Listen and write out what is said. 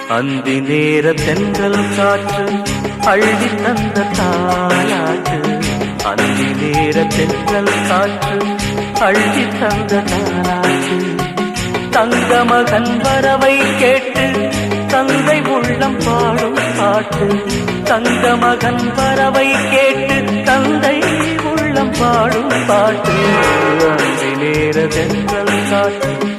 அந்தி நேர தென்றல் காற்று அள்ளி தந்த தாலாட்டு. அந்தி நேர தென்றல் காற்று அள்ளி தந்த தாலாட்டு. தங்க மகன் வரவை கேட்டு தங்கை உள்ளம் பாடும் பாட்டு. தங்க மகன் வரவை கேட்டு தந்தை உள்ளம் பாடும் பாட்டு. அந்தி நேர தென்றல் காற்று